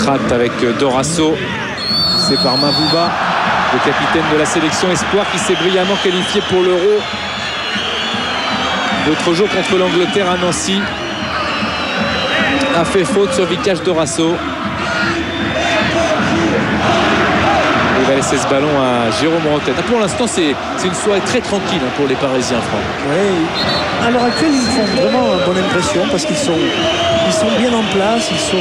Prat avec Dorasso. C'est par Mavouba, le capitaine de la sélection espoir qui s'est brillamment qualifié pour l'Euro. L'autre jour contre l'Angleterre à Nancy. A fait faute sur Vikash Dorasso. Il va laisser ce ballon à Jérôme Rotten. Pour l'instant, c'est une soirée très tranquille pour les Parisiens, Franck. Oui. À l'heure actuelle, ils font vraiment bonne impression parce qu'ils sont bien en place, ils sont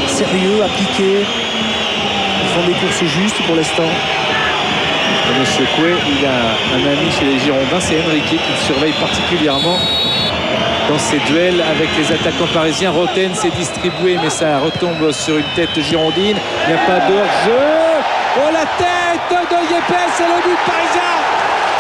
sérieux, appliqués. Ils font des courses justes pour l'instant. Monsieur Coué, il a un ami chez les Girondins, c'est Enrique qui le surveille particulièrement dans ses duels avec les attaquants parisiens. Roten s'est distribué, mais ça retombe sur une tête girondine. Il n'y a pas de hors-jeu. Oh, la tête de Yepes, c'est le but parisien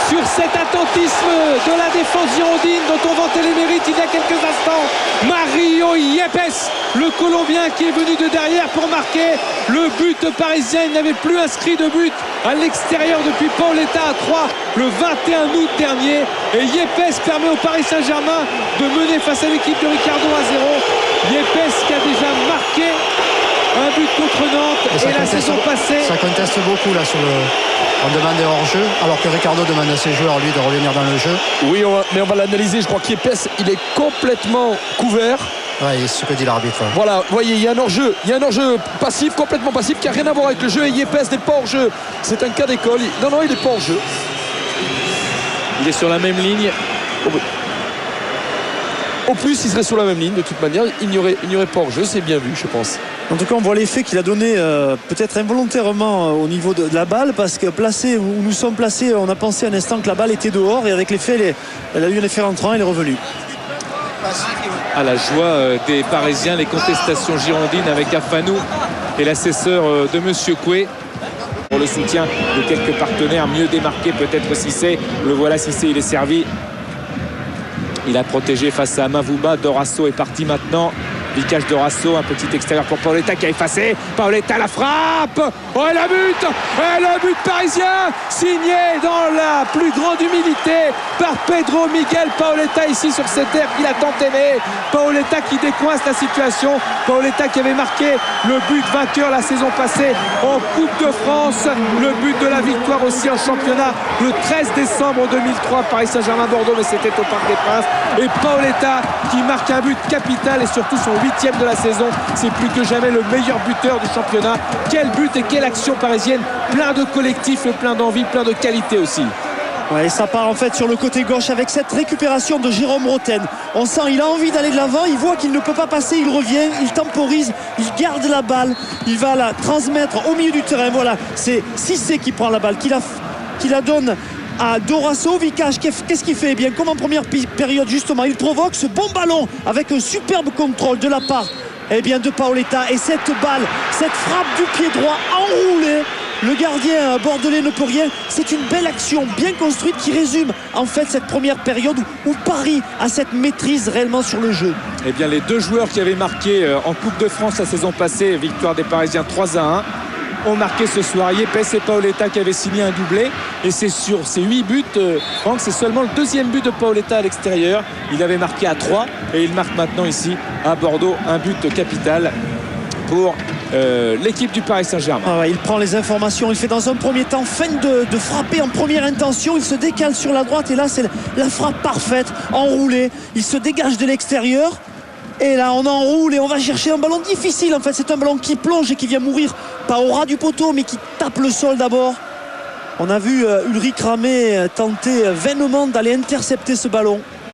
sur cet attentisme de la défense girondine dont on vantait les mérites il y a quelques instants. Mario Yepes, le Colombien qui est venu de derrière pour marquer le but parisien. Il n'avait plus inscrit de but à l'extérieur depuis Paoletta à 3 le 21 août dernier. Et Yepes permet au Paris Saint-Germain de mener face à l'équipe de Ricardo 1-0. Yepes qui a déjà marqué un but contre Nantes et la saison passée. Ça conteste beaucoup là on demande des hors-jeu alors que Ricardo demande à ses joueurs lui de revenir dans le jeu. Oui, mais on va l'analyser. Je crois qu'Yepes il est complètement couvert. Ouais, c'est ce que dit l'arbitre. Voilà, vous voyez, il y a un hors-jeu passif, complètement passif, qui n'a rien à voir avec le jeu. Et Yepes n'est pas hors-jeu. C'est un cas d'école. Non, il n'est pas hors-jeu. Il est sur la même ligne. Au plus, il serait sur la même ligne. De toute manière, il n'y aurait pas hors-jeu. C'est bien vu, je pense. En tout cas, on voit l'effet qu'il a donné peut-être involontairement au niveau de la balle, parce que placé où nous sommes placés, on a pensé un instant que la balle était dehors, et avec l'effet, elle a eu un effet rentrant, elle est revenue. À la joie des Parisiens, les contestations girondines avec Afanou et l'assesseur de Monsieur Coué. Pour le soutien de quelques partenaires, mieux démarqué peut-être Cissé. Le voilà, Cissé, il est servi. Il a protégé face à Mavouba. Dorasso est parti maintenant. Vikash Dorasso, un petit extérieur pour Paoletta qui a effacé. Paoletta, la frappe. Oh, et le but! Et le but parisien signé dans la plus grande humilité par Pedro Miguel Paoletta ici sur cette terre qu'il a tant aimé. Paoletta qui décoince la situation. Paoletta qui avait marqué le but vainqueur la saison passée en Coupe de France. Le but de la victoire aussi en championnat le 13 décembre 2003 Paris Saint-Germain-Bordeaux, mais c'était au Parc des Princes. Et Paoletta qui marque un but capital et surtout son 8e de la saison. C'est plus que jamais le meilleur buteur du championnat. Quel but et quelle action parisienne, plein de collectifs, plein d'envie, plein de qualité aussi. Ouais, ça part en fait sur le côté gauche avec cette récupération de Jérôme Rotten. On sent il a envie d'aller de l'avant, il voit qu'il ne peut pas passer, il revient, il temporise, il garde la balle, il va la transmettre au milieu du terrain. Voilà, c'est Cissé qui prend la balle, qui la donne à Dorasso. Vikash, qu'est-ce qu'il fait? Eh bien, comme en première période justement, il provoque ce bon ballon avec un superbe contrôle de la part de Paoletta, et cette balle, cette frappe du pied droit enroulée. Le gardien bordelais ne peut rien. C'est une belle action bien construite qui résume en fait cette première période où Paris a cette maîtrise réellement sur le jeu. Eh bien, les deux joueurs qui avaient marqué en Coupe de France la saison passée, victoire des Parisiens 3-1, ont marqué ce soir. Yepes et Paoletta qui avaient signé un doublé, et c'est sur ces 8 buts, Franck, c'est seulement le deuxième but de Paoletta à l'extérieur. Il avait marqué à 3 et il marque maintenant ici à Bordeaux un but capital pour l'équipe du Paris Saint-Germain. Ah ouais, il prend les informations, il fait dans un premier temps feinte de frapper en première intention, il se décale sur la droite et là c'est la frappe parfaite, enroulée, il se dégage de l'extérieur. Et là on enroule et on va chercher un ballon difficile. En fait c'est un ballon qui plonge et qui vient mourir pas au ras du poteau, mais qui tape le sol d'abord. On a vu Ulrich Ramé tenter vainement d'aller intercepter ce ballon.